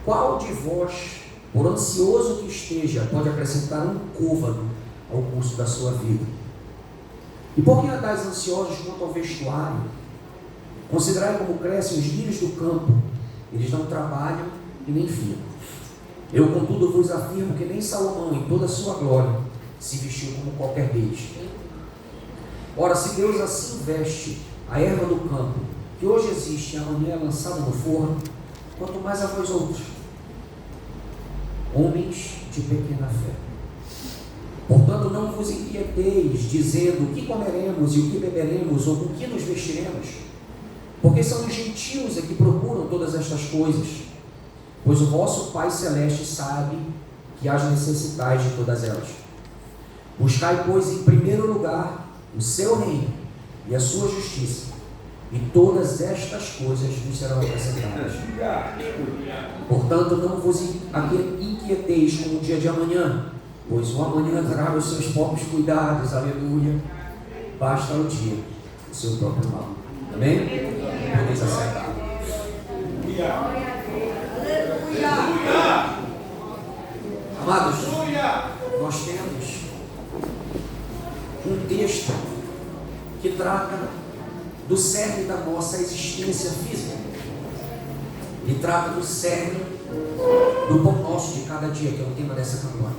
Qual de vós, por ansioso que esteja, pode acrescentar um côvado ao curso da sua vida? E por que andais ansiosos quanto ao vestuário? Considerai como crescem os lírios do campo, eles não trabalham e nem fiam. Eu, contudo, vos afirmo que nem Salomão, em toda a sua glória, se vestiu como qualquer deles. Ora, se Deus assim veste a erva do campo, que hoje existe e amanhã é lançada no forno, quanto mais a vós outros, homens de pequena fé. Portanto, não vos inquieteis, dizendo o que comeremos e o que beberemos, ou com que nos vestiremos, porque são os gentios que procuram todas estas coisas, pois o vosso Pai Celeste sabe que as necessitais de todas elas. Buscai, pois, em primeiro lugar o seu reino e a sua justiça, e todas estas coisas vos serão acrescentadas. Portanto, não vos inquieteis com o dia de amanhã, pois o amanhã trará os seus próprios cuidados. Aleluia. Basta o dia o seu próprio mal. Amém? Podeis aceitar. Amados, nós temos um texto que trata do cerne da nossa existência física. Ele trata do cerne do pão nosso de cada dia, que é o tema dessa campanha.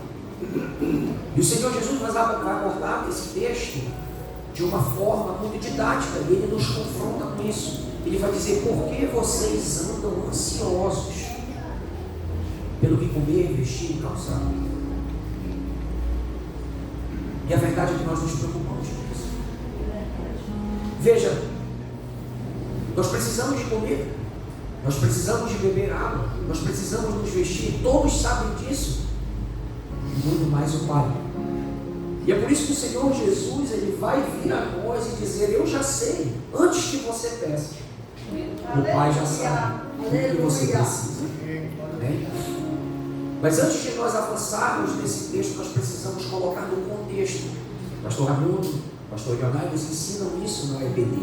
E o Senhor Jesus vai abordar esse texto de uma forma muito didática, e Ele nos confronta com isso. Ele vai dizer: por que vocês andam ansiosos pelo que comer, vestir e calçar? E a verdade é que nós nos preocupamos com isso. Veja, nós precisamos de comer, nós precisamos de beber água, nós precisamos nos vestir, todos sabem disso, e muito mais o Pai. E é por isso que o Senhor Jesus, Ele vai vir a nós e dizer: eu já sei, antes que você peça, o Pai já sabe o que você precisa. Amém? Mas antes de nós avançarmos nesse texto, nós precisamos colocar no contexto. Pastor Raimundo, Pastor Leonardo nos ensinam isso no EBD.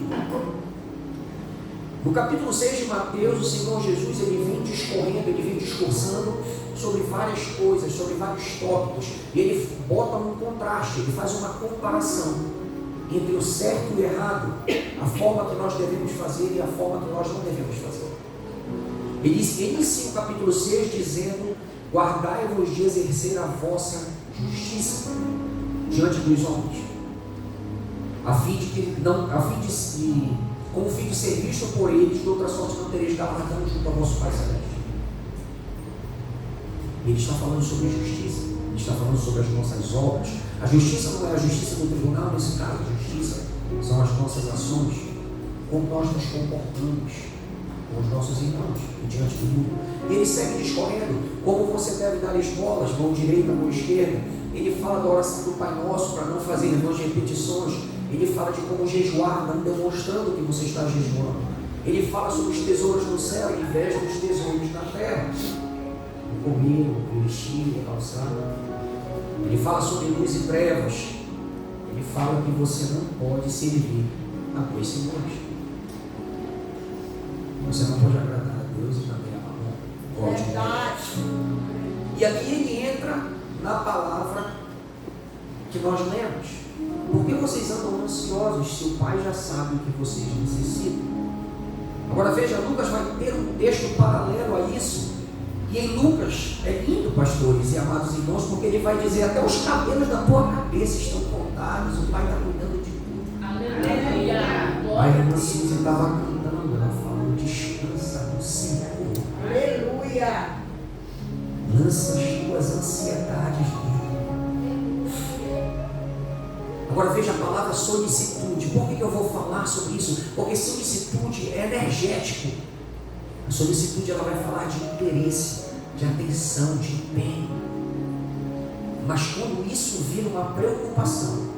No capítulo 6 de Mateus, o Senhor Jesus, ele vem discorrendo, ele vem discursando sobre várias coisas, sobre vários tópicos, e ele bota um contraste, ele faz uma comparação entre o certo e o errado, a forma que nós devemos fazer e a forma que nós não devemos fazer. Ele inicia o capítulo 6 dizendo: guardai-vos de exercer a vossa justiça diante dos homens, a fim de com o fim de ser visto por eles, de outra sorte não tereis galardão junto ao vosso Pai Celeste. Ele está falando sobre a justiça, ele está falando sobre as nossas obras. A justiça não é a justiça do tribunal, nesse caso, a justiça são as nossas ações, como nós nos comportamos com os nossos irmãos e diante do mundo. E ele segue discorrendo como você deve dar esmolas, mão direita, mão esquerda. Ele fala da oração do Pai Nosso, para não fazer irmãos de repetições. Ele fala de como jejuar, não demonstrando que você está jejuando. Ele fala sobre os tesouros no céu, em vez dos tesouros na terra. O comer, o vestir, o calçar. Ele fala sobre luz e trevas. Ele fala que você não pode servir a dois senhores. Você não pode agradar a Deus e também a Mamon. Verdade. E aqui ele entra na palavra que nós lemos. Por que vocês andam ansiosos se o Pai já sabe o que vocês necessitam? Agora veja, Lucas vai ter um texto paralelo a isso. E em Lucas, é lindo, pastores e amados irmãos, porque ele vai dizer: até os cabelos da tua cabeça estão contados, o Pai está cuidando de tudo. Aleluia! A irmã Suzy estava cantando, ela falou: descansa no Senhor. Aleluia! Lança as tuas ansiedades nele. Agora veja a palavra solicitude. Por que eu vou falar sobre isso? Porque solicitude é energético. A solicitude, ela vai falar de interesse, de atenção, de empenho. Mas quando isso vira uma preocupação,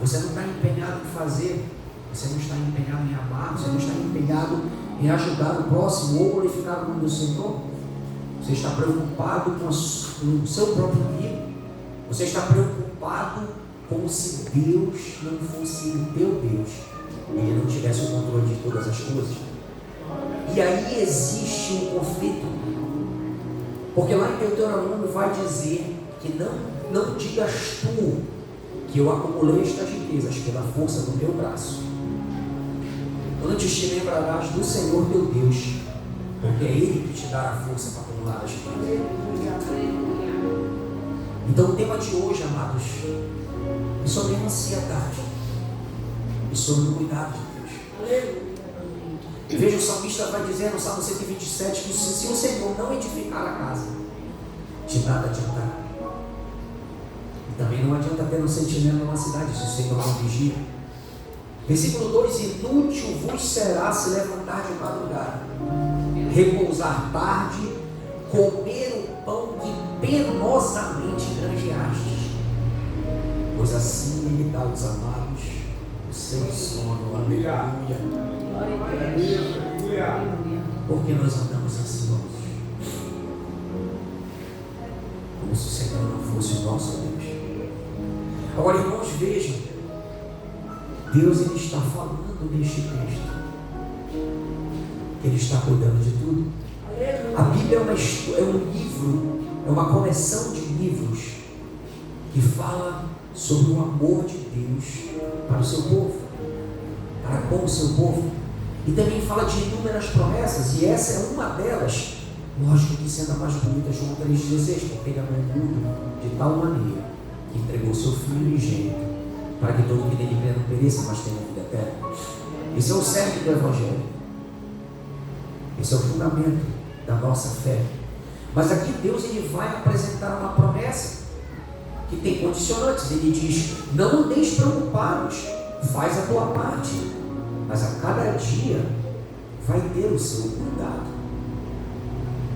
você não está empenhado em fazer, você não está empenhado em amar, você não está empenhado em ajudar o próximo ou glorificar o nome do Senhor. Você está preocupado com o seu próprio umbigo. Você está preocupado como se Deus não fosse o teu Deus e Ele não tivesse o controle de todas as coisas. E aí existe um conflito. Porque lá em Deuteronômio vai dizer que não digas tu que eu acumulei estas riquezas pela força do meu braço. Antes te lembrarás do Senhor teu Deus, porque é Ele que te dará a força para acumular as riquezas. Então o tema de hoje, amados, é sobre a ansiedade e sobre o cuidado de Deus. Veja, o salmista vai dizer no Salmo 127 que se o Senhor não edificar a casa, de nada adiantará. E também não adianta ter um sentimento numa cidade se o Senhor não vigia. Versículo 2: inútil vos será se levantar de madrugada, repousar tarde, comer o pão que penosamente granjeastes, pois assim Ele dá aos amados o seu sono. Aleluia. Porque nós andamos ansiosos, como se o Senhor não fosse o nosso Deus. Agora, irmãos, vejam, Deus ele está falando neste texto que Ele está cuidando de tudo. A Bíblia é um livro, é uma coleção de livros que fala sobre o amor de Deus para o seu povo, para com o seu povo. E também fala de inúmeras promessas, e essa é uma delas. Lógico que sendo a mais bonita, João 3,16, porque Ele amou o mundo de tal maneira que entregou o seu Filho unigênito, para que todo que nele crê não pereça, mas tenha vida eterna. Esse é o cerne do Evangelho. Esse é o fundamento da nossa fé. Mas aqui Deus ele vai apresentar uma promessa que tem condicionantes. Ele diz: não andeis preocupados, faz a tua parte, mas a cada dia vai ter o seu cuidado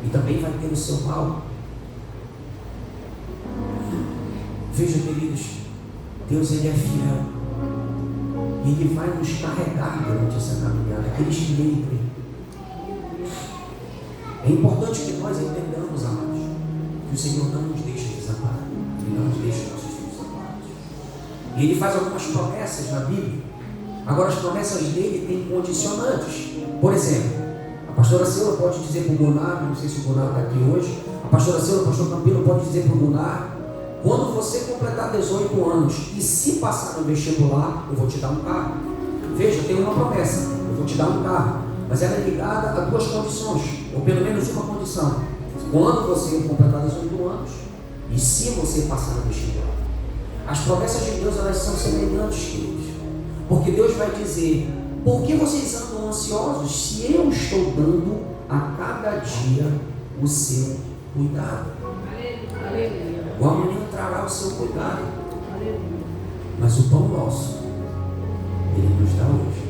e também vai ter o seu mal. Vejam, queridos, Deus ele é fiel e Ele vai nos carregar durante essa caminhada, aqueles que nele creem. É importante que nós entendamos, amados, que o Senhor não nos deixa desamparados, Ele não nos deixa nossos filhos desamparados. E Ele faz algumas promessas na Bíblia. Agora, as promessas dele têm condicionantes. Por exemplo, a pastora Silva pode dizer para o Gunnar, não sei se o Gunnar está aqui hoje, a pastora Silva, o pastor Campino pode dizer para o Gunnar: quando você completar 18 anos e se passar no vestibular, eu vou te dar um carro. Veja, tem uma promessa, eu vou te dar um carro, mas ela é ligada a duas condições, ou pelo menos uma condição: quando você completar 18 anos e se você passar no vestibular. As promessas de Deus, elas são semelhantes, queridos, porque Deus vai dizer: por que vocês andam ansiosos se eu estou dando a cada dia o seu cuidado? O amanhã trará o seu cuidado, mas o pão nosso Ele nos dá hoje.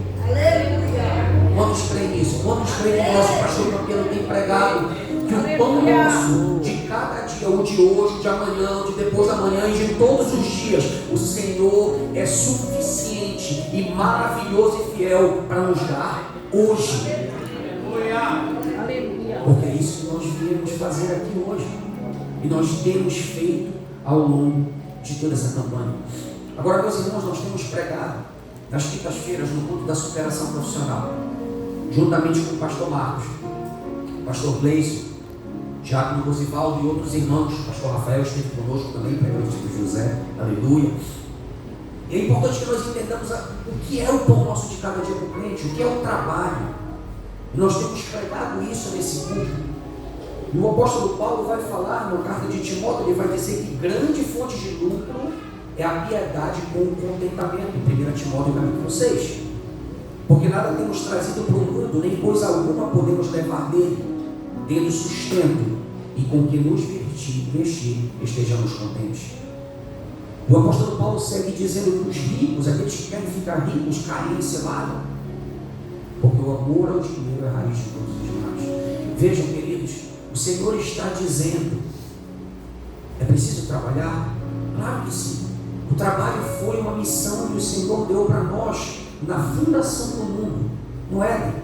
Quantos creem nisso? Quantos creem que nosso pastor Campino tem pregado que o pão nosso de cada dia, o de hoje, o de amanhã, o de depois da manhã e de todos os dias, o Senhor é suficiente e maravilhoso e fiel para nos dar hoje. Porque é isso que nós viemos fazer aqui hoje. E nós temos feito ao longo de toda essa campanha. Agora, meus irmãos, nós temos pregado nas quintas-feiras no culto da superação profissional, juntamente com o pastor Marcos, o pastor Gleison, Diácono Rosivaldo e outros irmãos. O pastor Rafael esteve conosco também, pregou o tipo José, aleluia. E é importante que nós entendamos o que é o pão nosso de cada dia com o crente, o que é o trabalho. E nós temos pregado isso nesse culto. E o apóstolo Paulo vai falar na carta de Timóteo, ele vai dizer que grande fonte de lucro é a piedade com o contentamento, em 1 Timóteo capítulo 6. Porque nada temos trazido para o mundo, nem coisa alguma podemos levar dele, tendo sustento e com que nos vestir estejamos contentes. O apóstolo Paulo segue dizendo que os ricos, aqueles que querem ficar ricos, caem em cilada, porque o amor ao dinheiro é a raiz de todos os males. Vejam, queridos, o Senhor está dizendo: é preciso trabalhar? Claro que sim. O trabalho foi uma missão que o Senhor deu para nós na fundação do mundo, no Éden.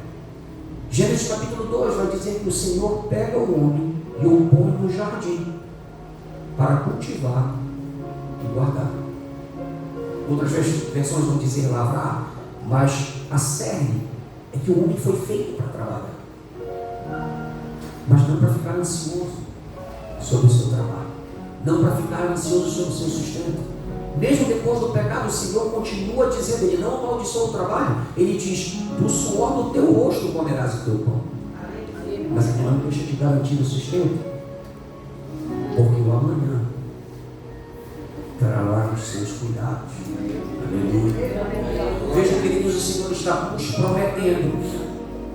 Gênesis capítulo 2 vai dizer que o Senhor pega o homem e o põe no jardim para cultivar e guardar. Outras versões vão dizer lavrar, mas a cerne é que o homem foi feito para trabalhar, mas não para ficar ansioso sobre o seu trabalho, não para ficar ansioso sobre o seu sustento. Mesmo depois do pecado, o Senhor continua dizendo, Ele não amaldiçoa o trabalho, Ele diz, do suor do teu rosto comerás o teu pão. Mas Ele não deixa de garantir o sustento, porque o amanhã trará os seus cuidados. Aleluia. Veja, queridos, o Senhor está nos prometendo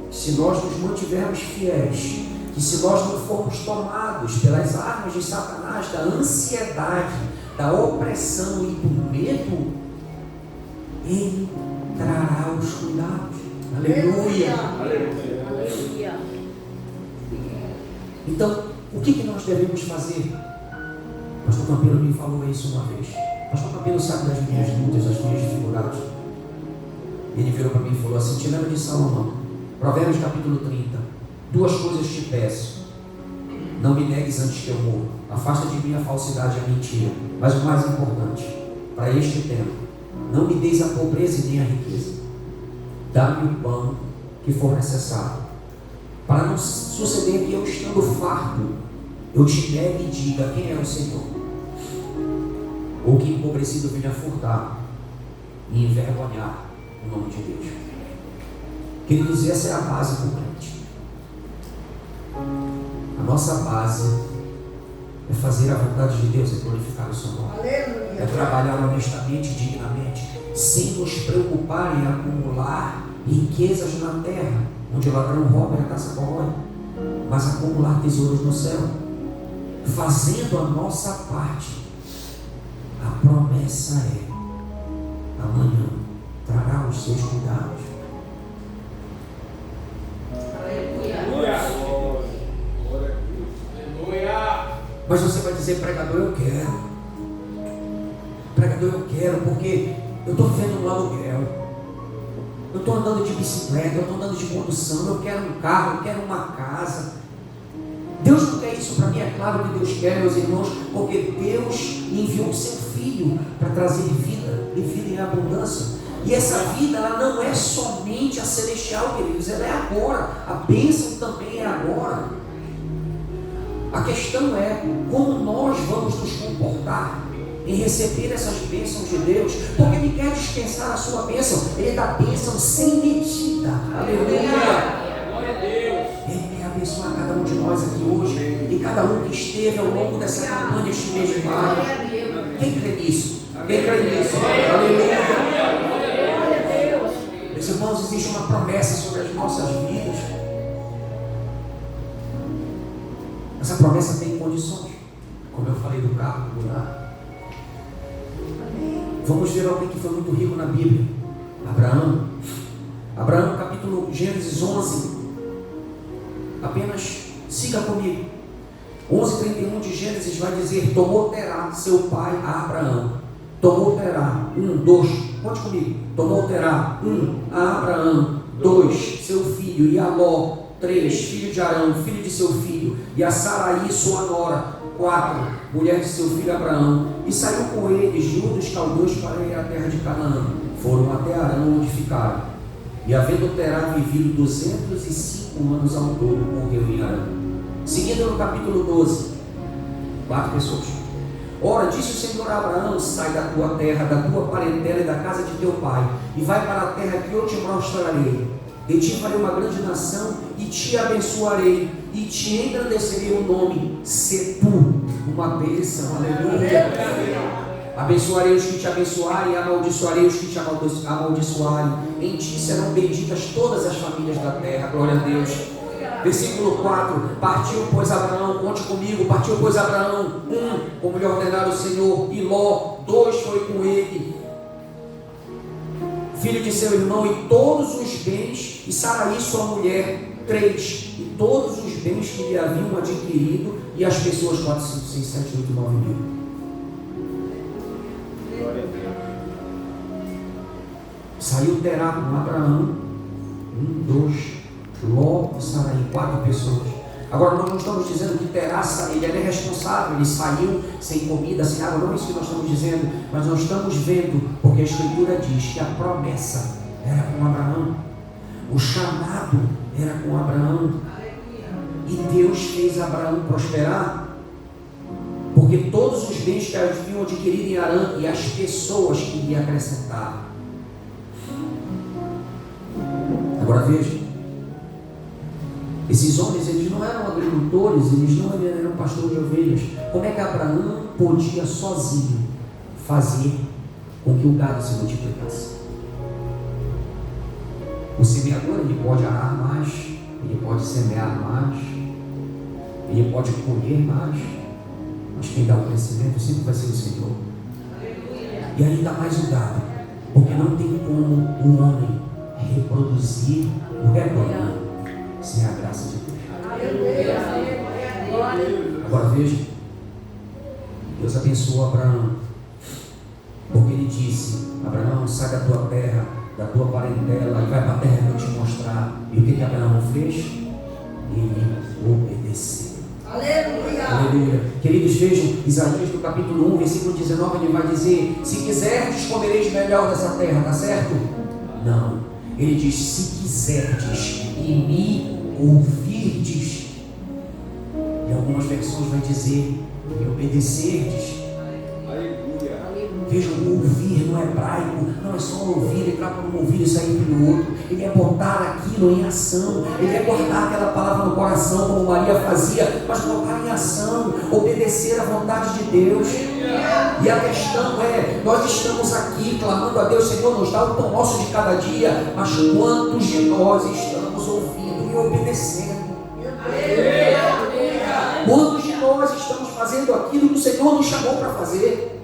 que se nós nos mantivermos fiéis, que se nós não formos tomados pelas armas de Satanás, da ansiedade, da opressão e do medo, Ele trará os cuidados. Aleluia. Aleluia. Então, o que nós devemos fazer? Pastor Campelo me falou isso uma vez. Pastor Campelo sabe das minhas lutas, das minhas dificuldades. Ele virou para mim e falou assim: te lembra de Salomão, Provérbios capítulo 30, 2 coisas te peço, não me negues antes que eu morra, afasta de mim a falsidade e a mentira, mas o mais importante, para este tempo, não me deis a pobreza e nem a riqueza, dá-me o pão que for necessário, para não suceder que eu estando farto, eu te negue e diga quem é o Senhor, ou que empobrecido venha furtar e envergonhar o nome de Deus. Queridos, essa é a base do crente. A nossa base é fazer a vontade de Deus, é glorificar o seu nome, é trabalhar honestamente e dignamente, sem nos preocupar em acumular riquezas na terra, onde o ladrão rouba e a caça corrói, mas acumular tesouros no céu, fazendo a nossa parte. A promessa é: amanhã trará os seus cuidados. Mas você vai dizer: pregador, eu quero. Pregador, eu quero, porque eu estou vivendo no aluguel, eu estou andando de bicicleta, eu estou andando de condução, eu quero um carro, eu quero uma casa. Deus não quer isso para mim? É claro que Deus quer, meus irmãos, porque Deus enviou o seu Filho para trazer vida, e vida em abundância. E essa vida, ela não é somente a celestial, queridos, ela é agora. A bênção também é agora. A questão é como nós vamos nos comportar em receber essas bênçãos de Deus, porque Ele quer dispensar a sua bênção. Ele dá bênção sem medida. Aleluia. Ele quer abençoar cada um de nós aqui hoje, e cada um que esteve ao longo dessa campanha este mês de maio. Quem crê nisso? Quem crê nisso? Aleluia. Meus irmãos, existe uma promessa sobre as nossas vidas. Essa promessa tem condições, como eu falei do carro do lar. Vamos ver alguém que foi muito rico na Bíblia. Abraão. Abraão, capítulo Gênesis 11. Apenas siga comigo. 11:31 de Gênesis vai dizer: tomou Terá, seu pai, a Abraão. Tomou Terá, 2, conte comigo. Tomou Terá, a Abraão. 2, seu filho, e a Ló. 3, filho de Arão, filho de seu filho, e a Saraí, sua nora. 4, mulher de seu filho Abraão. E saiu com eles de dos caldeus para ir à terra de Canaã. Foram até Arão, onde ficaram. E havendo Terá vivido 205 anos ao todo, morreu em Arão. Seguindo no capítulo 12, 4 pessoas. Ora, disse o Senhor a Abraão: sai da tua terra, da tua parentela e da casa de teu pai, e vai para a terra que eu te mostrarei. De ti farei uma grande nação, e te abençoarei, e te engrandecerei o nome, se tu uma bênção. Aleluia. Abençoarei os que te abençoarem, e amaldiçoarei os que te amaldiçoarem. Em ti serão benditas todas as famílias da terra. Glória a Deus. Versículo 4: partiu, pois, Abraão, conte comigo, partiu, pois, Abraão, como lhe ordenara o Senhor, e Ló, 2, foi com ele, filho de seu irmão, e todos os bens, e Saraí, sua mulher, 3, e todos os bens que lhe haviam adquirido, e as pessoas, 4, 5, 6, 7, 8, 9 mil. Saiu Terá com Abraão, 2, Ló e Saraí, 4 pessoas. Agora, nós não estamos dizendo que Terá, ele era responsável, ele saiu sem comida, sem água, não é isso que nós estamos dizendo, mas nós estamos vendo, porque a Escritura diz que a promessa era com Abraão. O chamado era com Abraão. E Deus fez Abraão prosperar. Porque todos os bens que haviam adquirido em Harã e as pessoas que iria acrescentar. Agora veja. Esses homens, eles não eram agricultores, eles não eram pastores de ovelhas. Como é que Abraão podia sozinho fazer com que o gado se multiplicasse? O semeador, ele pode arar mais, ele pode semear mais, ele pode colher mais, mas quem dá o crescimento sempre vai ser o Senhor. E ainda mais o gado, porque não tem como o homem reproduzir o rebanho sem a graça de Deus. Agora veja, Deus abençoou Abraão, porque ele disse: Abraão, sai da tua terra, da tua parentela, e vai para a terra que eu te mostrar. E o que Abraão fez? Ele obedeceu. Aleluia. Aleluia. Queridos, vejam Isaías no capítulo 1, versículo 19, ele vai dizer: se quiserdes, comereis melhor dessa terra, está certo? Não. Ele diz: se quiserdes e me ouvirdes. Em algumas versões vai dizer: e obedecerdes. Vejam, o ouvir no hebraico não é só ouvir, entrar por um ouvido e sair pelo outro. Ele é botar aquilo em ação. Ele é guardar aquela palavra no coração, como Maria fazia, mas botar em ação, obedecer à vontade de Deus. E a questão é, nós estamos aqui clamando a Deus: Senhor, nos dá o pão nosso de cada dia, mas quantos de nós estamos ouvindo e obedecendo? Quantos de nós estamos fazendo aquilo que o Senhor nos chamou para fazer?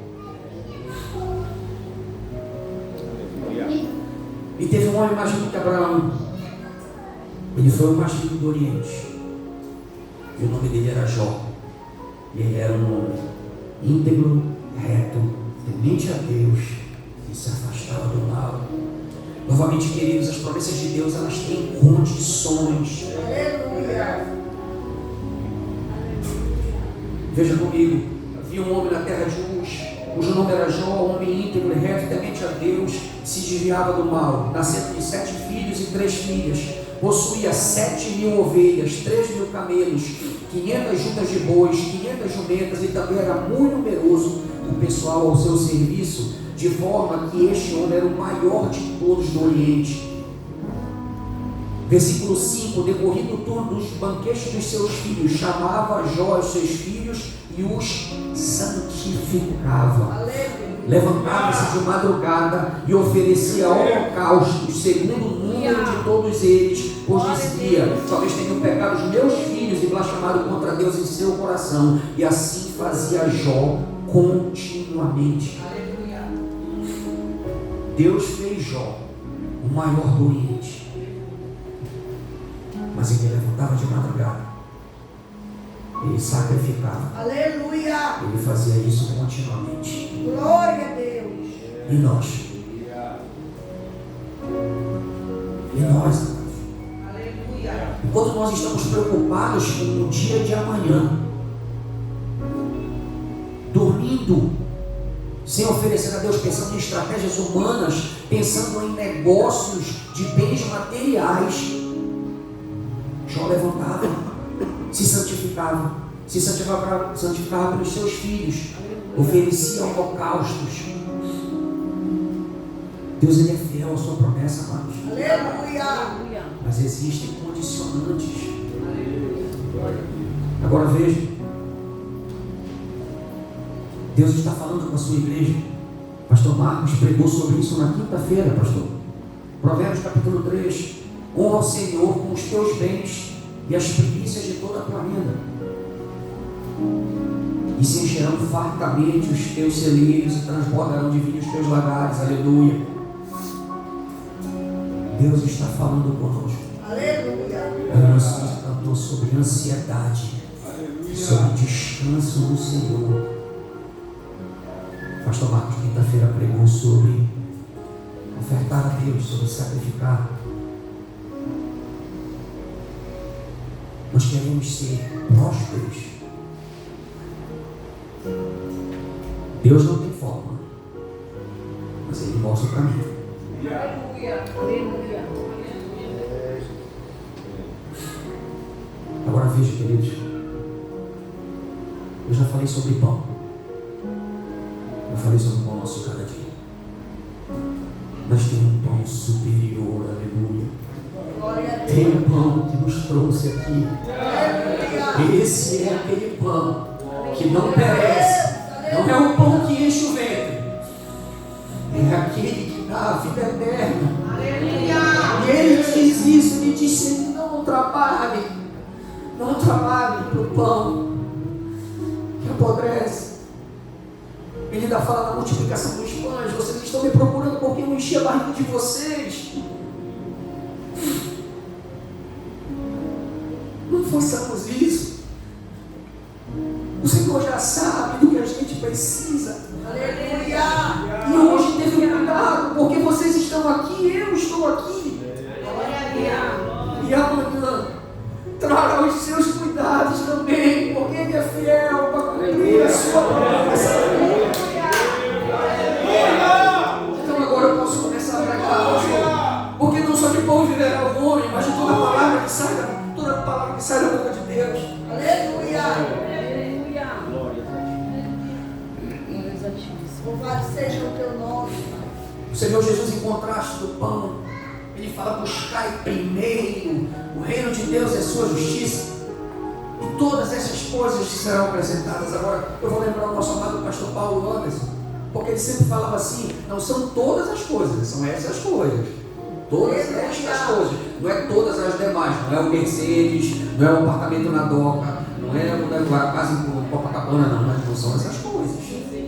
E teve um homem mais rico que Abraão. Ele foi o mais rico do Oriente. E o nome dele era Jó. E ele era um homem íntegro, reto, temente a Deus e se afastava do mal. Novamente, queridos, as promessas de Deus, elas têm condições. Aleluia. Veja comigo, havia um homem na terra de Uz, cujo nome era Jó, homem íntegro, reto, temente a Deus, se desviava do mal, nascendo de 7 filhos e 3 filhas, possuía 7.000 ovelhas, 3.000 camelos, 500 juntas de bois, 500 jumentas, e também era muito numeroso o pessoal ao seu serviço, de forma que este homem era o maior de todos do Oriente. Versículo 5: decorrido o turno dos banquetes dos seus filhos, chamava Jó os seus filhos e os santificava. Levantava-se de madrugada e oferecia holocaustos, segundo o número de todos eles, pois dizia: talvez tenham pecado os meus filhos e blasfemado contra Deus em seu coração. E assim fazia Jó continuamente. Deus fez Jó o maior do Oriente, mas ele levantava de madrugada, ele sacrificava. Aleluia! Ele fazia isso continuamente. Glória a Deus! E nós? E nós? Aleluia! Enquanto nós estamos preocupados com o dia de amanhã, dormindo, sem oferecer a Deus, pensando em estratégias humanas, pensando em negócios de bens materiais, Jó levantava, se santificava pelos seus filhos, oferecia holocaustos. Deus, ele é fiel à sua promessa, amados. Aleluia! Mas existem condicionantes. Agora veja, Deus está falando com a sua igreja. Pastor Marcos pregou sobre isso na quinta-feira, pastor. Provérbios capítulo 3. Honra ao Senhor com os teus bens e as primícias de toda a tua renda, e se encherão fartamente os teus celeiros e transbordarão de vinho os teus lagares. Aleluia! Deus está falando conosco. Aleluia! O Espírito cantou sobre ansiedade, sobre descanso no Senhor. Pastor Marcos quinta-feira pregou sobre ofertar a Deus, sobre sacrificar. Nós queremos ser prósperos. Deus não tem forma, mas Ele mostra o caminho. veja, queridos, eu já falei sobre pão. Eu falei sobre o pão nosso cada dia. Mas tem um pão superior, aleluia. Tem um pão que nos trouxe aqui. Esse é aquele pão que não perece. Não é um pão que enche o ventre. É aquele que dá a vida eterna. E ele diz isso, ele disse: não trabalhe para o pão que apodrece. Ele ainda fala da multiplicação dos pães. Vocês estão me procurando porque eu enchi a barriga de vocês. Não façamos isso. O Senhor já sabe do que a gente precisa. Aleluia! E hoje teve um cuidado, porque vocês estão aqui, eu estou aqui. E amanhã trará os seus cuidados também, porque Ele é fiel para cumprir a sua promessa. Então agora eu posso começar a pregar, porque não só de pão viverá o homem, mas de toda palavra que sai da boca de Deus. Aleluia! Louvado seja o teu nome. O Senhor Jesus, em contraste do pão, Ele fala: buscai primeiro o reino de Deus e a sua justiça, e todas essas coisas serão acrescentadas. Agora eu vou lembrar o nosso amado pastor Paulo Anderson, porque ele sempre falava assim: não são todas as coisas, são essas coisas. Todas estas coisas, não é todas as demais, não é o Mercedes, não é o apartamento na Doca, não é a casa em Copacabana, não são essas coisas.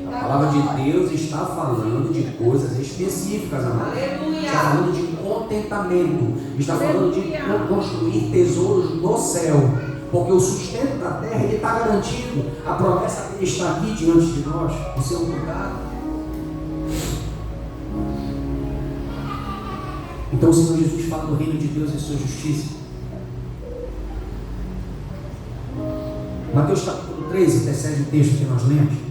A palavra de Deus está falando de coisas específicas, amado. Está falando de contentamento, está falando de construir tesouros no céu, porque o sustento da terra ele está garantido. A promessa dele está aqui diante de nós, o seu cuidado. Então o Senhor Jesus fala do reino de Deus e sua justiça. Mateus capítulo 3 antecede o texto que nós lemos.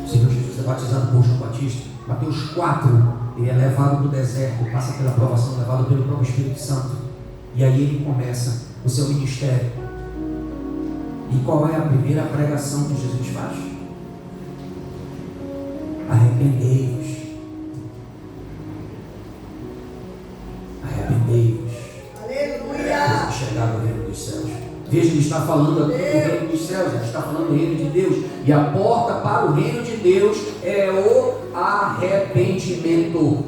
O Senhor Jesus é batizado por João Batista. Mateus 4, ele é levado do deserto, passa pela provação, levado pelo próprio Espírito Santo. E aí ele começa o seu ministério. E qual é a primeira pregação que Jesus faz? Arrependei-vos. Arrependei-vos. Aleluia! Chegar no reino dos céus. Veja, ele está falando aqui do reino dos céus, ele está falando do reino de Deus. E a porta para o reino de Deus é o arrependimento.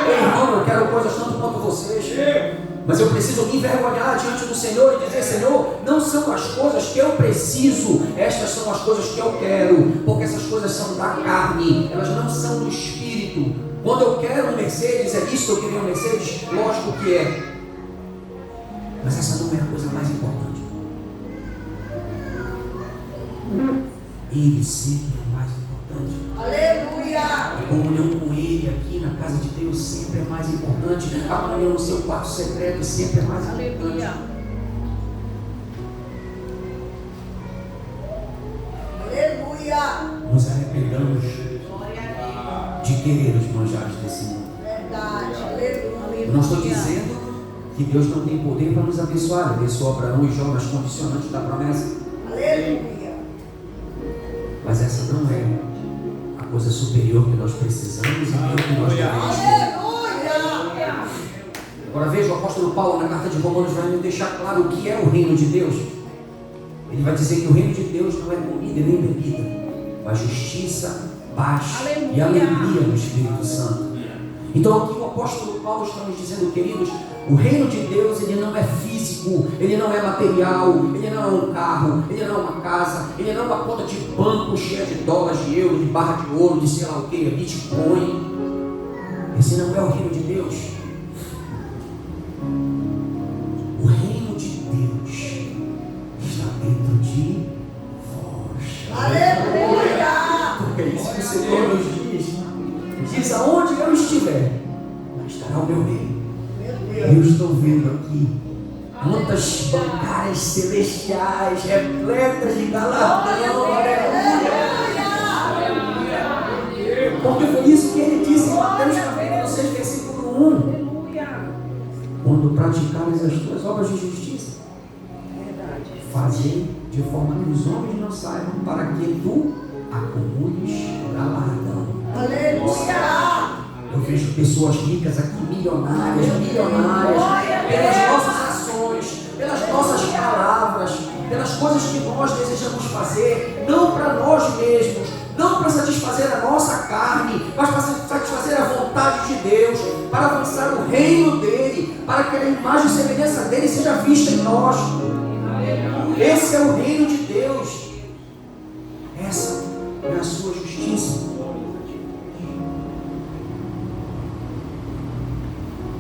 Ei, irmão, eu quero coisas tanto quanto vocês, mas eu preciso me envergonhar diante do Senhor e dizer: Senhor, não são as coisas que eu preciso, estas são as coisas que eu quero, porque essas coisas são da carne, elas não são do Espírito. Quando eu quero um Mercedes, é isso que eu queria um Mercedes? Lógico que é. Mas essa não é a coisa mais importante. Ele sempre é mais importante. Aleluia! A comunhão com Ele aqui na casa de Deus sempre é mais importante. A comunhão no seu quarto secreto sempre é mais importante. Aleluia! Aleluia! Nos arrependamos de querer os manjares desse mundo. Verdade. Aleluia! Eu não estou dizendo que Deus não tem poder para nos abençoar. Ele abençoou Abraão e Jó nas condicionantes da promessa. Aleluia! Mas essa não é a coisa superior que nós precisamos e nem o que nós devemos ter. Aleluia! Agora veja, o apóstolo Paulo na carta de Romanos vai nos deixar claro o que é o reino de Deus. Ele vai dizer que o reino de Deus não é comida nem bebida, mas justiça, paz e alegria no Espírito Santo. Então aqui o apóstolo Paulo está nos dizendo, queridos, o reino de Deus ele não é físico, ele não é material, ele não é um carro, ele não é uma casa, ele não é uma conta de banco cheia de dólares, de euros, de barra de ouro, de sei lá o que, Bitcoin. Esse não é o reino de Deus. O reino de Deus está dentro de vós. Aleluia! Porque é isso que o Senhor nos diz. Diz: aonde eu estiver, lá estará o meu reino. Eu estou vendo aqui contas bancárias celestiais repletas de galardão. Aleluia! Porque foi isso que ele disse em Mateus capítulo 6, versículo 1. Quando praticares as tuas obras de justiça. Verdade. Fazei de forma que os homens não saibam, para que tu acumules galardão. Aleluia. Eu vejo pessoas ricas aqui, milionárias, pelas nossas ações, pelas nossas palavras, pelas coisas que nós desejamos fazer, não para nós mesmos, não para satisfazer a nossa carne, mas para satisfazer a vontade de Deus, para avançar o reino dele, para que a imagem e semelhança dele seja vista em nós. Esse é o reino de Deus. Essa é a sua justiça.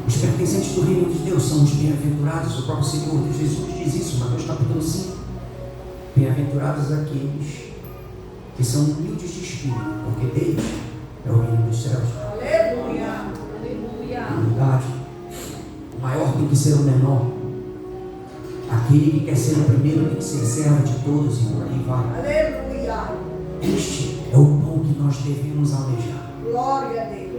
Os pertencentes do reino de Deus são os bem-aventurados. O próprio Senhor Jesus diz isso em Mateus capítulo 5. Bem-aventurados aqueles que são humildes de espírito, porque deles é o reino dos céus. Aleluia. Aleluia. Humildade. O maior tem que ser o menor. Aquele que quer ser o primeiro tem que ser servo de todos, e por aí vai. Aleluia. Este é o pão que nós devemos almejar. Glória a Deus.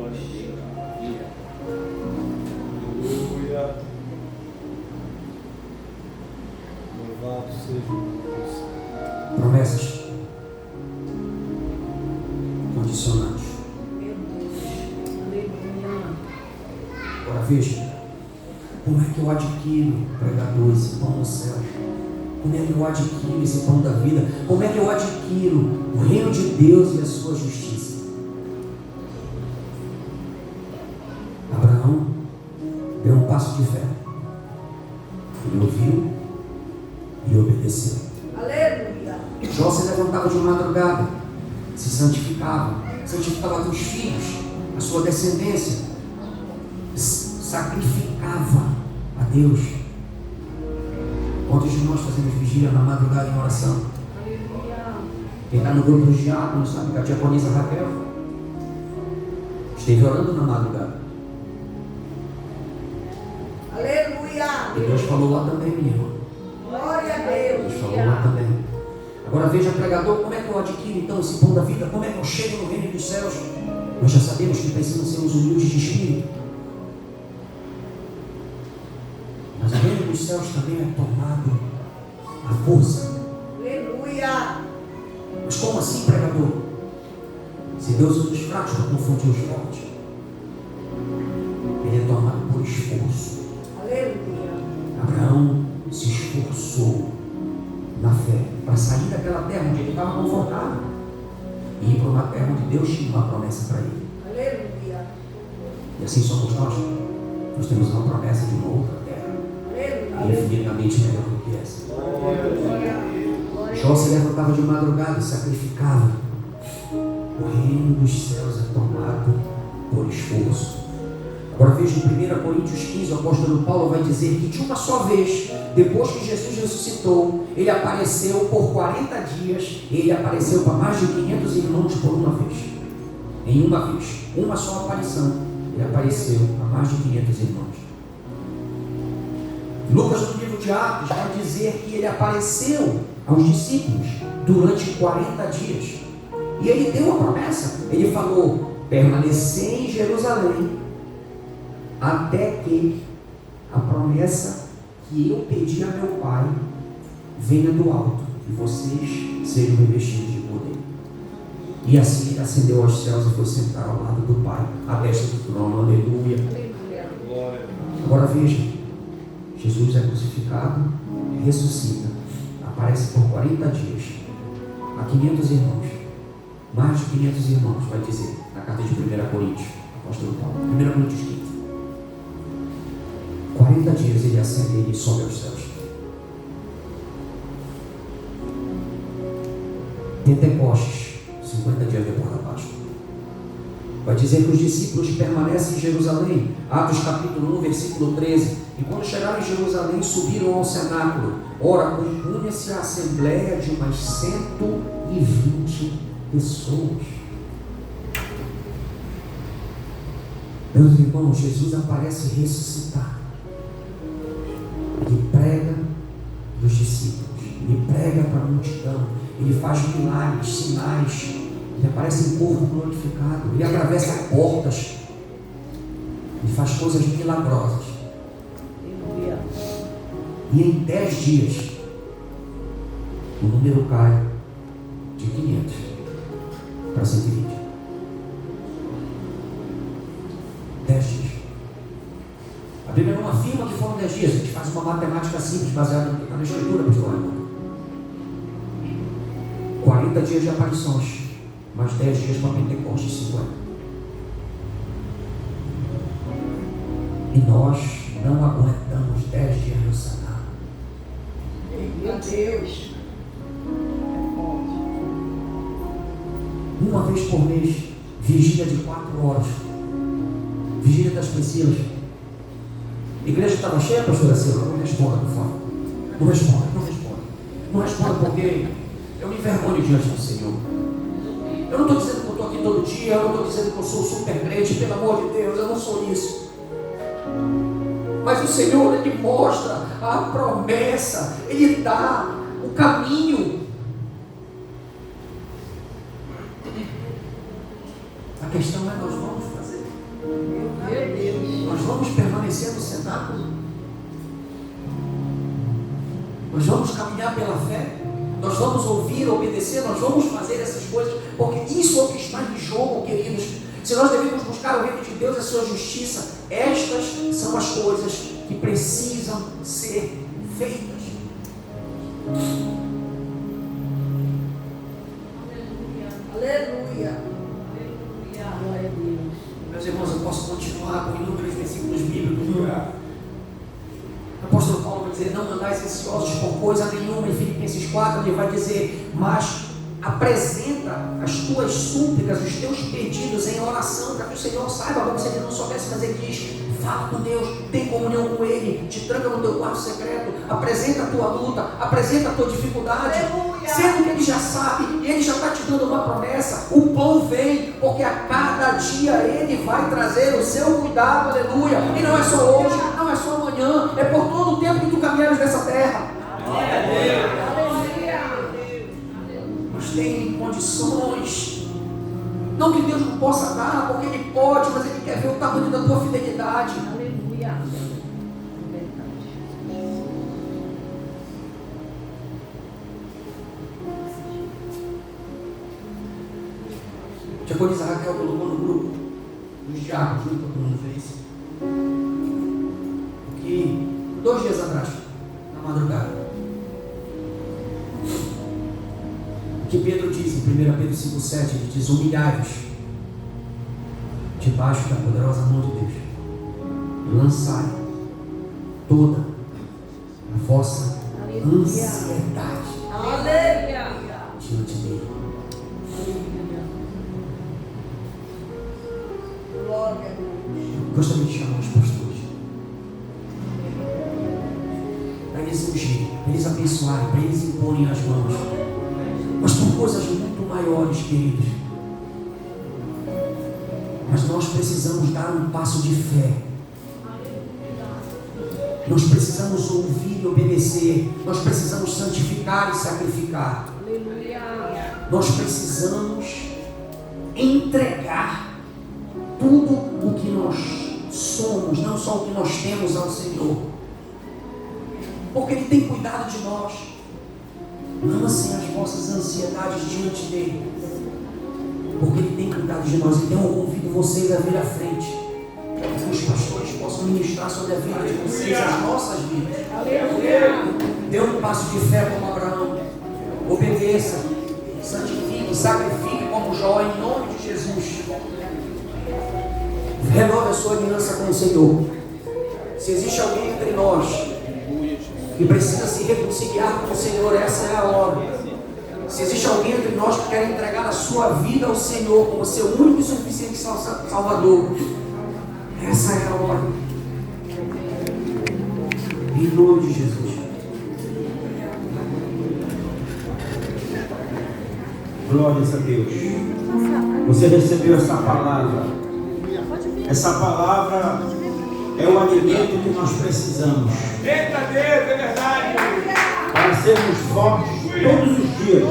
Louvado seja Deus. Promessas condicionadas. Meu Deus. Aleluia. Agora veja, como é que eu adquiro, pregador, esse pão no céu? Como é que eu adquiro esse pão da vida? Como é que eu adquiro o reino de Deus e a sua justiça? Abraão deu um passo de fé. Ele ouviu e obedeceu. Aleluia. Jó se levantava de madrugada, se santificava seus filhos, a sua descendência, sacrificava a Deus. Quantos de nós fazemos vigília na madrugada em oração? Aleluia. Quem está no grupo dos diáconos sabe que a diaconisa Raquel esteve orando na madrugada. Aleluia. E Deus falou lá também, minha irmã. Glória a Deus Deus. falou lá também. Agora veja, pregador, como é que eu adquiro então esse pão da vida? Como é que eu chego no reino dos céus? Nós já sabemos que precisamos ser os humildes de espírito. Mas o reino dos céus também é tomado à força. Aleluia. Mas como assim, pregador? Se Deus usa os fracos para confundir os fortes, ele é tomado por esforço. Aleluia. Abraão se esforçou na fé para sair daquela terra onde ele estava confortável e ir para uma terra onde Deus tinha uma promessa para ele. Aleluia. E assim somos nós. Nós temos uma promessa de uma outra terra, Aleluia. infinitamente melhor do que essa. Glória. Jó se levantava de madrugada e sacrificava. O reino dos céus é tomado por esforço. Agora veja em 1 Coríntios 15, o apóstolo Paulo vai dizer que de uma só vez, depois que Jesus ressuscitou, ele apareceu por 40 dias, e ele apareceu para mais de 500 irmãos por uma vez. Em uma vez, uma só aparição, ele apareceu a mais de 500 irmãos. Lucas, no livro de Atos, vai dizer que ele apareceu aos discípulos durante 40 dias. E ele deu uma promessa. Ele falou: permanecer em Jerusalém até que a promessa que eu pedi a meu Pai venha do alto e vocês sejam revestidos de poder. E assim ele ascendeu aos céus e foi sentar ao lado do Pai, à destra do trono. Aleluia. Aleluia. Agora veja, Jesus é crucificado, ressuscita, aparece por 40 dias a 500 irmãos, mais de 500 irmãos, vai dizer na carta de 1 Coríntios, apóstolo Paulo, 1 Coríntios 15. 40 dias ele ascende e ele sobe aos céus. Pentecostes, 50 dias depois da Páscoa. Vai dizer que os discípulos permanecem em Jerusalém. Atos capítulo 1, versículo 13. E quando chegaram em Jerusalém, subiram ao cenáculo. Ora, compunha-se a assembleia de umas 120 pessoas. Meus irmãos, Jesus aparece ressuscitado. Ele prega para os discípulos, ele prega para a multidão, ele faz milagres, sinais, ele aparece em corpo glorificado, ele atravessa portas, ele faz coisas milagrosas. E em 10 dias, o número cai de 500 para 120. 10 dias. A Bíblia não afirma que foram 10 dias. A gente faz uma matemática simples, baseada na Escritura, pastor. 40 dias de aparições, mais 10 dias para Pentecostes, 50. E nós não aguentamos 10 dias no Senado. Meu Deus. Uma vez por mês, vigília de 4 horas. Vigília das Priscilas. A igreja estava cheia, pastora Silva? Não responda, por favor. Não responda, não responda. Não responda porque eu me envergonho diante do Senhor. Eu não estou dizendo que eu estou aqui todo dia, eu não estou dizendo que eu sou super crente, pelo amor de Deus, eu não sou isso. Mas o Senhor, Ele mostra a promessa, Ele dá o caminho. A questão é: nós vamos fazer? Meu Deus. Nós vamos permanecer no cenáculo? Nós vamos caminhar pela fé? Nós vamos ouvir, obedecer, nós vamos fazer essas coisas, porque isso é o que está em jogo, queridos. Se nós devemos buscar o reino de Deus e a sua justiça, estas são as coisas que precisam ser feitas. Aleluia. Glória a Deus. Meus irmãos, eu posso continuar com inúmeros versículos bíblicos. O apóstolo Paulo vai dizer: não andais ansiosos por coisa nenhuma. Em Filipenses 4 ele vai dizer: mas apresenta as tuas súplicas, os teus pedidos em oração, para que o Senhor saiba, como se ele não soubesse, mas ele diz: fala com Deus, tem comunhão com Ele, te tranca no teu quarto secreto, apresenta a tua luta, apresenta a tua dificuldade, sendo que Ele já sabe, e Ele já está te dando uma promessa. O pão vem, porque a cada dia Ele vai trazer o seu cuidado, aleluia. E não é só hoje, não é só amanhã, é por todo o tempo que tu caminhares nessa terra. Mas tem condições. Não que Deus não possa dar, porque Ele pode, mas Ele quer ver o tamanho da tua fidelidade. Aleluia. A diaconisa Raquel colocou no grupo dos diáconos, junto com todo mundo fez. Que 2 dias atrás, na madrugada, o que Pedro diz em 1 Pedro 5,7, ele diz: humilhai-vos debaixo da poderosa mão de Deus, e lançai toda a vossa ansiedade diante dele. Glória a Deus. Gostaria de chamar os pastores para eles ungirem, para eles abençoarem, para eles imporem as mãos, mas por coisas muito maiores, queridos. Mas nós precisamos dar um passo de fé. Nós precisamos ouvir e obedecer. Nós precisamos santificar e sacrificar. Nós precisamos entregar tudo o que nós somos, não só o que nós temos, ao Senhor. Porque Ele tem cuidado de nós. Lancem as vossas ansiedades diante dEle, porque Ele tem cuidado de nós. Então eu convido vocês a vir à frente, para que os pastores possam ministrar sobre a vida de vocês, as nossas vidas. Dê um passo de fé como Abraão. Obedeça, santifique, sacrifique como Jó, em nome de Jesus. Renove a sua aliança com o Senhor. Se existe alguém entre nós que precisa se reconciliar com o Senhor, essa é a hora. Se existe alguém entre nós que quer entregar a sua vida ao Senhor como seu único e suficiente Salvador, essa é a hora. Em nome de Jesus. Glórias a Deus. Você recebeu essa palavra. Essa palavra é o alimento que nós precisamos. Eita Deus, é verdade. Para sermos fortes todos os dias.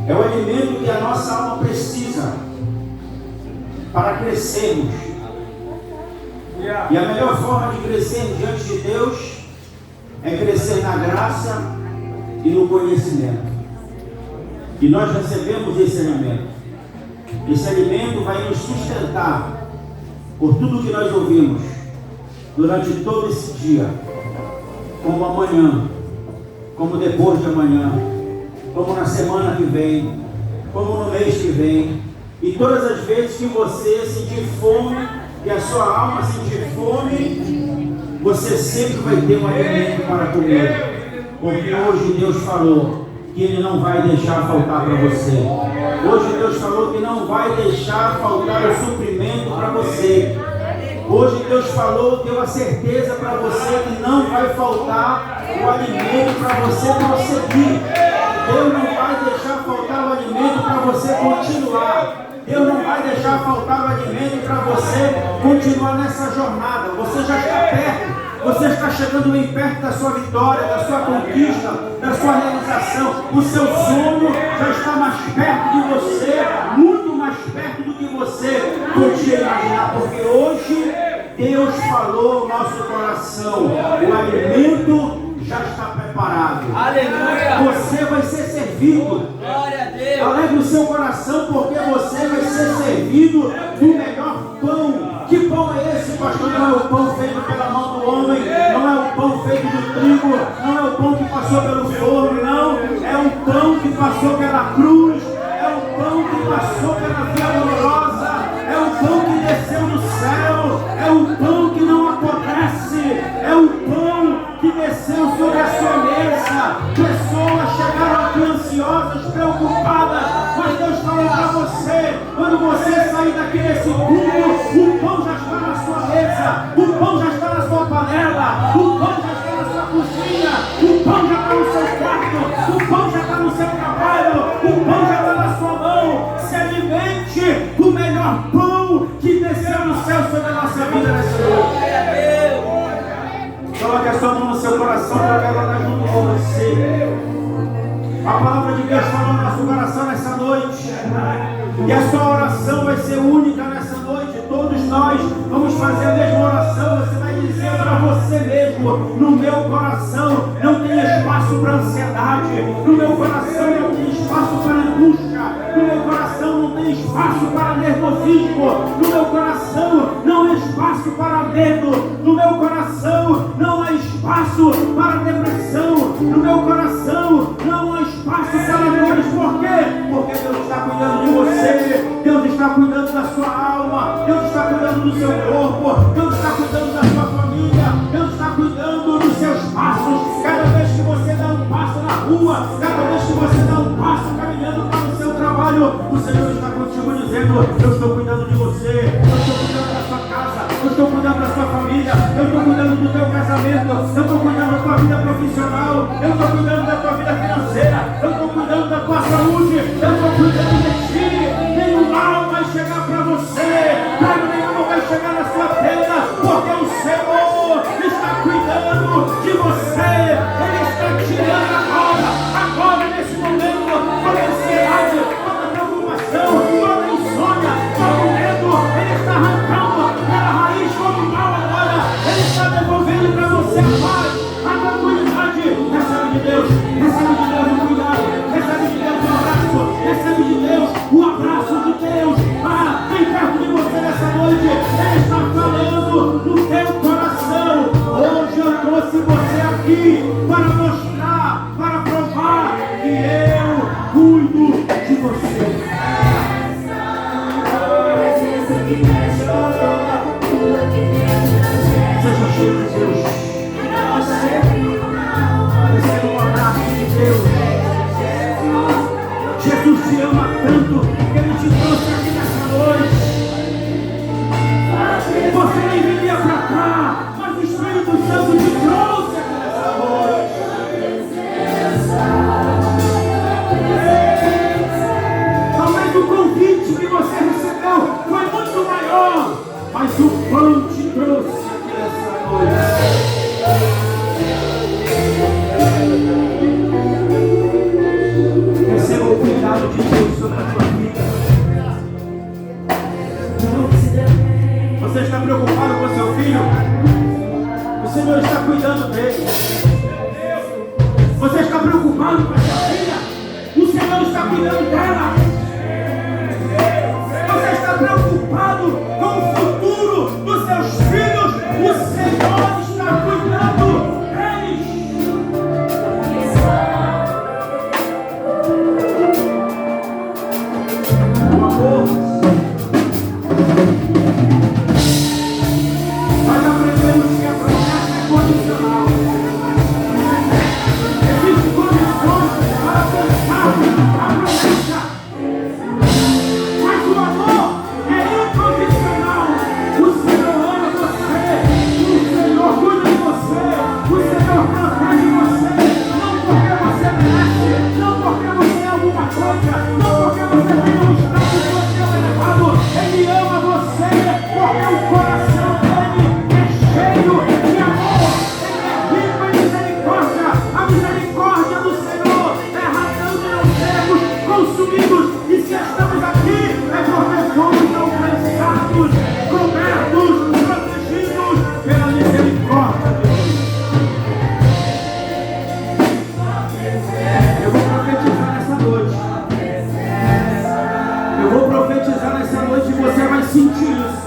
É o alimento que a nossa alma precisa para crescermos. E a melhor forma de crescermos diante de Deus é crescer na graça e no conhecimento. E nós recebemos esse alimento. Esse alimento vai nos sustentar por tudo que nós ouvimos durante todo esse dia, como amanhã, como depois de amanhã, como na semana que vem, como no mês que vem. E todas as vezes que você sentir fome, que a sua alma sentir fome, você sempre vai ter um alimento para comer. Porque hoje Deus falou que Ele não vai deixar faltar para você. Hoje Deus falou que não vai deixar faltar o suprimento para você. Hoje Deus falou, deu a certeza para você que não vai faltar o alimento para você prosseguir. Deus não vai deixar faltar o alimento para você continuar. Deus não vai deixar faltar o alimento para você continuar nessa jornada. Você já está perto. Você está chegando bem perto da sua vitória, da sua conquista, da sua realização. O seu sonho já está mais perto de você, muito mais perto do que você podia imaginar. Porque hoje Deus falou ao nosso coração, o alimento já está preparado. Aleluia! Você vai ser servido. Glória a Deus! Alegre o seu coração, porque você vai ser servido do melhor pão. Que pão é esse, pastor? Não é o pão feito pela mão do homem, não é o pão feito do trigo, não é o pão que passou pelo forno, não. É o pão que passou pela cruz, é o pão que passou pela via dolorosa, é o pão que desceu do céu, é o pão que não apodrece, é o pão que desceu sobre a sua mesa. Pessoas chegaram aqui ansiosas, preocupadas, mas Deus falou para você, quando você sair daqui desse culto, o pão já está na sua mesa, o pão já está na sua panela, o pão já está na sua cozinha, o pão já está no seu quarto, o pão já está no seu trabalho, o pão já está na sua mão. Se alimente do melhor pão que desceu do céu sobre a nossa vida nessa noite. Coloque a sua mão no seu coração, que eu quero orar junto com você. A palavra de Deus falou no nosso coração nessa noite. E a sua oração vai ser única nessa noite. Todos nós vamos fazer a mesma oração. Você vai dizer para você mesmo: no meu coração não tem espaço para ansiedade, no meu coração não tem espaço para angústia, no meu coração não tem espaço para nervosismo, no meu coração não há espaço para medo, no meu coração não há espaço para depressão, no meu coração não há espaço para dores. Por quê? Porque Deus está cuidando de você, Deus está cuidando da sua alma, Deus está cuidando do seu corpo, Deus está cuidando da sua família, Deus está cuidando dos seus passos. Cada vez que você dá um passo na rua, cada vez que você dá um passo caminhando para o seu trabalho, o Senhor está contigo dizendo: eu estou cuidando de você, eu estou cuidando da sua casa, eu estou cuidando da sua família, eu estou cuidando do teu casamento, eu estou cuidando da tua vida profissional, eu estou cuidando da tua vida financeira, eu estou cuidando da tua saúde, eu estou cuidando de ti. Nenhum mal vai chegar para você, praga nenhuma vai chegar na sua tenda, porque o Senhor está cuidando de você. Ele está tirando agora nesse momento, toda ansiedade, toda preocupação, toda insônia, todo medo. Ele está arrancando pela raiz todo mal agora. Ele está devolvendo para você a paz, a tranquilidade. Recebe de Deus o cuidado, recebe de Deus o abraço, recebe de Deus o abraço de Deus. Vem perto de você nessa noite. Ele está falando no teu coração. Hoje eu trouxe você aqui para mostrar, para provar que eu cuido de você. Seja cheio de Deus. Receba um abraço de Deus. Jesus te ama tanto que Ele te trouxe aqui nessa noite. Você nem viria para cá, mas o Espírito Santo te trouxe aqui nessa noite. preocupado com a sua filha? O Senhor está cuidando dela. Você está preocupado com o futuro dos seus filhos? O Senhor está cuidando deles. O amor. Nós aprendemos que a promessa é condicional. Existem condições para alcançar a promessa. Mas o amor é incondicional. O Senhor ama você. O Senhor cuida de você. O Senhor protege você. Não porque você merece. Não porque você é alguma coisa. Não porque você tem um status social elevado. Ele ama você porque o coração dele é cheio de amor. Ele é rico em misericórdia. A misericórdia do Senhor é a razão de não sermos consumidos. E se estamos aqui, é porque fomos alcançados, cobertos, protegidos pela misericórdia de Deus. Eu vou profetizar nessa noite. Eu vou profetizar nessa noite e você vai sentir isso.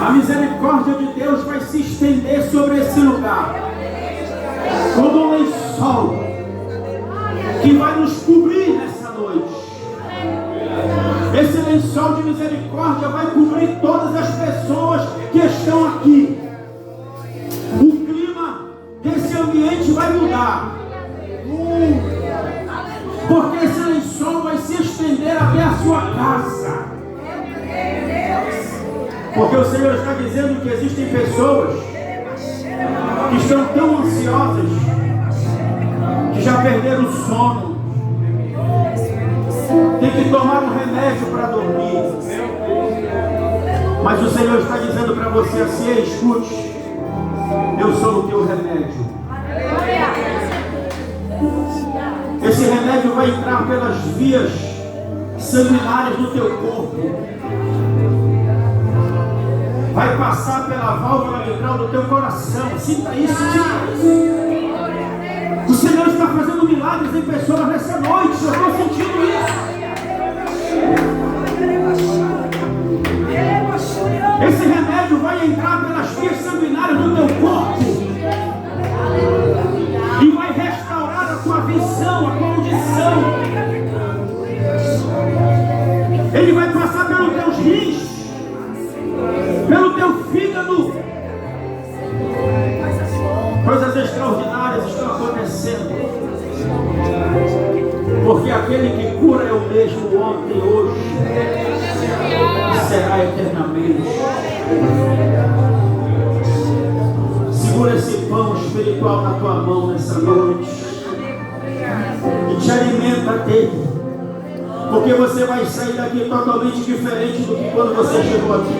A misericórdia de Deus vai se estender sobre esse lugar como um lençol que vai nos cobrir nessa noite. Esse lençol de misericórdia vai cobrir todas as pessoas que estão aqui. O clima desse ambiente vai mudar. Porque esse lençol vai se estender até a sua casa. Porque o Senhor está dizendo que existem pessoas que estão tão ansiosas que já perderam o sono. Tem que tomar um remédio para dormir. Mas o Senhor está dizendo para você assim: escute, eu sou o teu remédio. Esse remédio vai entrar pelas vias sanguinárias do teu corpo. Vai passar pela válvula mitral do teu coração. Sinta isso, sinta isso. O Senhor está fazendo milagres em pessoas nessa noite. Eu estou sentindo isso. Esse remédio vai entrar pelas vias sanguinárias do teu corpo e vai restaurar a tua visão, a tua audição. Ele vai passar pelos teus rins, pelo teu fígado. Coisas extraordinárias estão acontecendo. Porque aquele que cura é o mesmo ontem, hoje e será eternamente. Segura esse pão espiritual na tua mão nessa noite e te alimenta dele. Porque você vai sair daqui totalmente diferente do que quando você chegou aqui.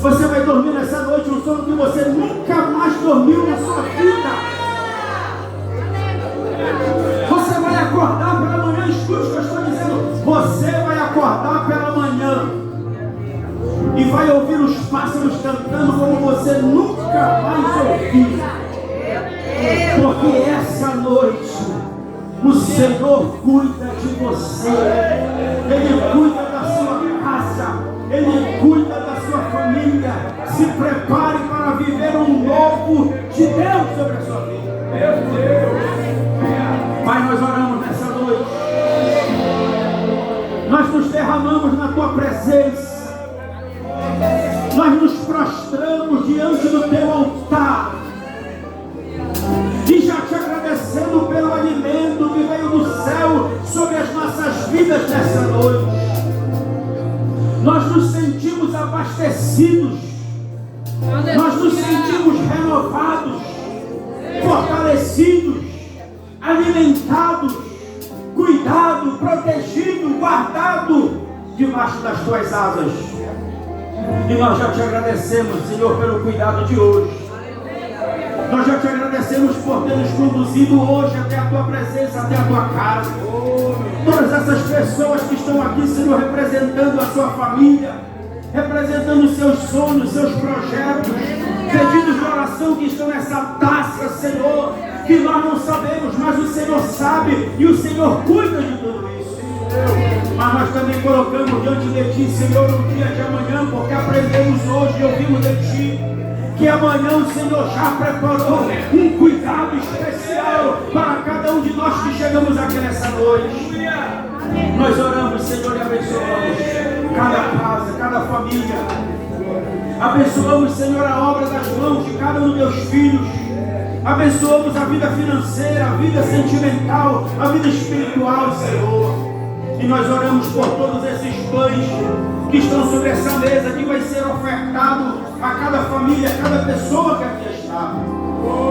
Você vai dormir nessa noite um sono que você nunca mais dormiu na sua vida. Você vai acordar pela manhã, escute o que eu estou dizendo. Você vai acordar pela manhã e vai ouvir os pássaros cantando como você nunca mais ouviu. Porque essa noite o Senhor cuida de você. Ele cuida da sua casa. Ele cuida da sua família. Se prepare para viver um novo de Deus sobre a sua vida. Pai, nós oramos nessa noite. Nós nos derramamos na tua presença. Nós nos prostramos diante do teu altar. E já te agradecendo pelo alimento que veio do céu sobre as nossas vidas nessa noite. Nós nos sentimos abastecidos. Nós nos sentimos renovados, fortalecidos, alimentados, cuidados, protegidos, guardados debaixo das tuas asas. E nós já te agradecemos, Senhor, pelo cuidado de hoje. Nós já te agradecemos por ter nos conduzido hoje até a tua presença, até a tua casa. Todas essas pessoas que estão aqui, Senhor, representando a sua família, representando os seus sonhos, seus projetos, pedidos de oração que estão nessa taça, Senhor. que nós não sabemos, mas o Senhor sabe e o Senhor cuida de tudo isso. Mas nós também colocamos diante de Ti, Senhor, o dia de amanhã, porque aprendemos hoje e ouvimos de Ti que amanhã o Senhor já preparou um cuidado especial para cada um de nós que chegamos aqui nessa noite. Nós oramos, Senhor, e abençoamos cada casa, cada família. Abençoamos, Senhor, a obra das mãos de cada um dos Teus filhos. Abençoamos a vida financeira, a vida sentimental, a vida espiritual, Senhor. E nós oramos por todos esses pães que estão sobre essa mesa, que vai ser ofertado a cada família, a cada pessoa que aqui está.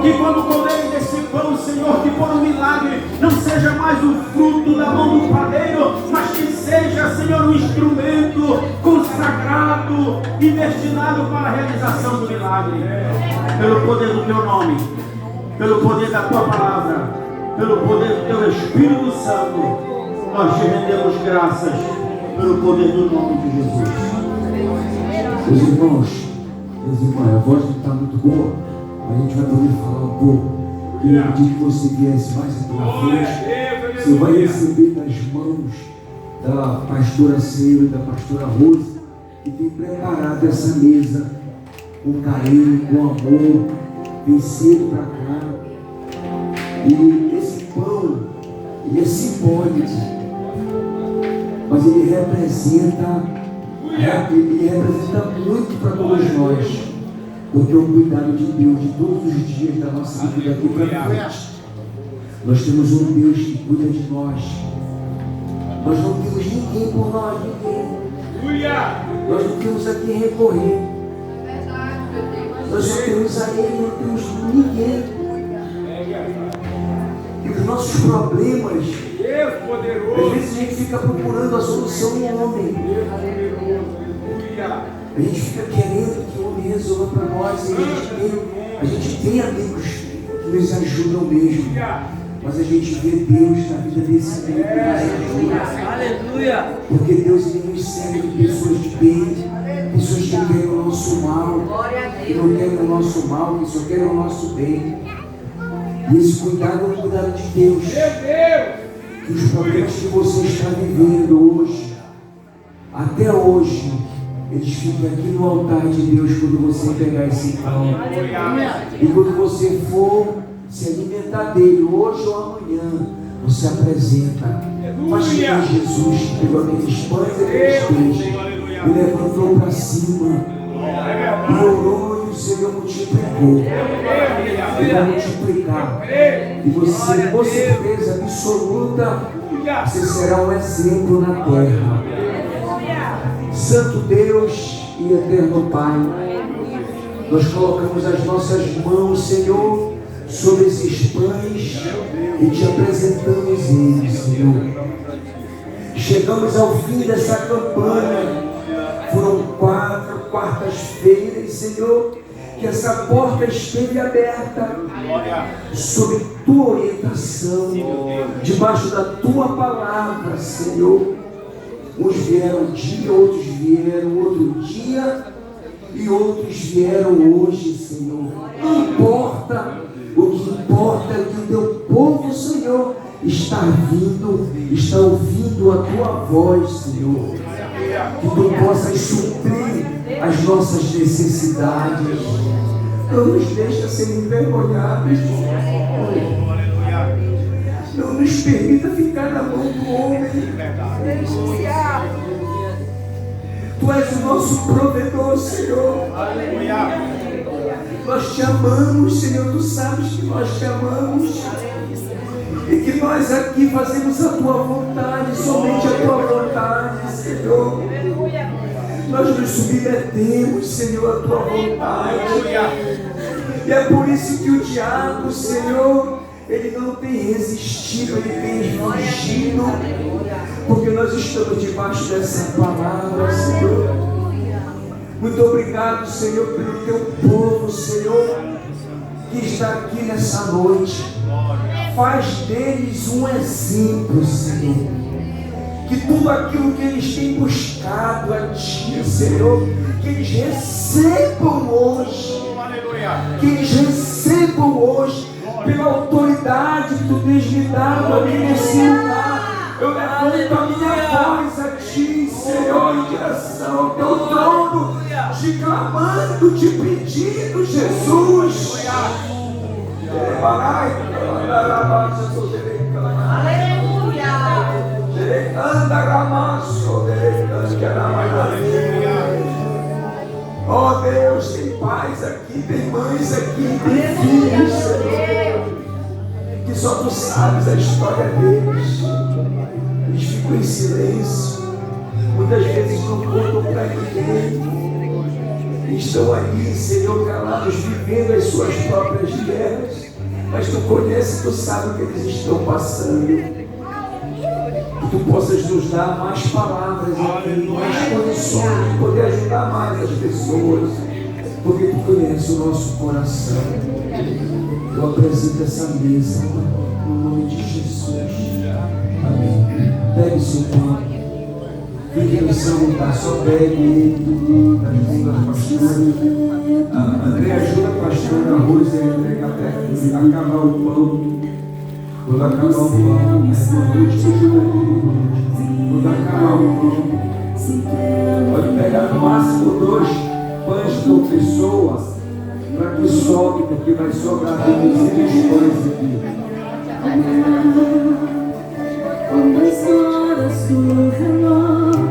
Que quando comerem desse pão, Senhor, que por um milagre não seja mais o fruto da mão do padeiro, mas que seja, Senhor, um instrumento consagrado e destinado para a realização do milagre. Pelo poder do Teu nome, pelo poder da Tua palavra, pelo poder do Teu Espírito Santo, nós Te rendemos graças pelo poder do nome de Jesus. Meus irmãos, a voz não está muito boa, mas a gente vai poder falar um pouco. Queria pedir que você viesse mais aqui na frente. Você vai receber das mãos da pastora Seila e da pastora Rose, que tem preparado essa mesa com carinho, com amor, vem cedo para cá. E esse pão, ele é simbólico, mas ele representa muito para todos nós, porque é o cuidado de Deus de todos os dias da nossa vida daqui para frente. Nós temos um Deus que cuida de nós. Nós não temos ninguém por nós, ninguém. Nós não temos a quem recorrer. Nós só temos a Ele, não temos ninguém. E os nossos problemas, às vezes a gente fica procurando a solução no homem. A gente fica querendo que o homem resolva para nós. A gente tem amigos que nos ajudam mesmo. Mas a gente vê Deus na vida desse amigo que nos ajuda. Aleluia! Porque Deus, Ele nos serve de pessoas de bem, pessoas que querem o nosso mal, que não querem o nosso mal, que só querem o nosso bem. E esse cuidado é o cuidado de Deus. Que os problemas que você está vivendo hoje, até hoje, eles ficam aqui no altar de Deus quando você pegar esse pão. E quando você for se alimentar dele, hoje ou amanhã, você apresenta. Mas que Jesus que pegou aqueles pães e aqueles peixes e levantou para cima e orou e o Senhor multiplicou. Ele vai multiplicar. E você, com certeza absoluta, você será um exemplo na terra. Santo Deus e eterno Pai, nós colocamos as nossas mãos, Senhor, sobre esses pães e te apresentamos eles, Senhor. Chegamos ao fim dessa campanha. Foram 4 quartas-feiras, Senhor, que essa porta esteve aberta sob tua orientação, debaixo da tua palavra, Senhor. Uns vieram um dia, outros vieram outro dia e outros vieram hoje, Senhor. Não importa, o que importa é que o teu povo, Senhor, está ouvindo a tua voz, Senhor. Que tu possas suprir as nossas necessidades. Não nos deixa ser envergonhados. Não nos permita ficar na mão do homem. Tu és o nosso provedor, Senhor. Nós te amamos, Senhor. Tu sabes que nós te amamos. E que nós aqui fazemos a tua vontade, somente a tua vontade, Senhor. Nós nos submetemos, Senhor, à tua vontade. E é por isso que o diabo, Senhor, ele não tem resistido, ele tem fugido, porque nós estamos debaixo dessa palavra, Senhor. Muito obrigado, Senhor, pelo teu povo, Senhor, que está aqui nessa noite. Faz deles um exemplo, Senhor. Que tudo aquilo que eles têm buscado a Ti, Senhor, que eles recebam hoje. Que eles recebam hoje pela autoridade que tu tens me dado ali nesse lugar. Eu levanto a minha voz a ti, Senhor, em direção ao teu trono, te clamando, te pedindo, Jesus. Oh Deus, tem pais aqui, tem mães aqui, tem filhos, Senhor, que só tu sabes a história deles. Eles ficam em silêncio, muitas vezes não contam para ninguém. Estão ali, Senhor, calados, vivendo as suas próprias guerras, mas tu conheces, tu sabes o que eles estão passando. Que tu possas nos dar mais palavras aqui, mais condições de poder ajudar mais as pessoas, porque tu conheces o nosso coração. Eu apresento essa mesa no nome de Jesus. Amém. Pegue seu pão. Fique no seu lugar, só pegue ele. Ajuda a pastora. André, ajuda a pastora Rosa a entregar perto, acabar o pão. Quando acabar o pão, a irmã Ruth te ajuda aqui. Quando acabar o pão, pode pegar no máximo 2 pães por pessoa, para que sobre, porque vai sobrar 2 pães aqui. Quando as horas do relógio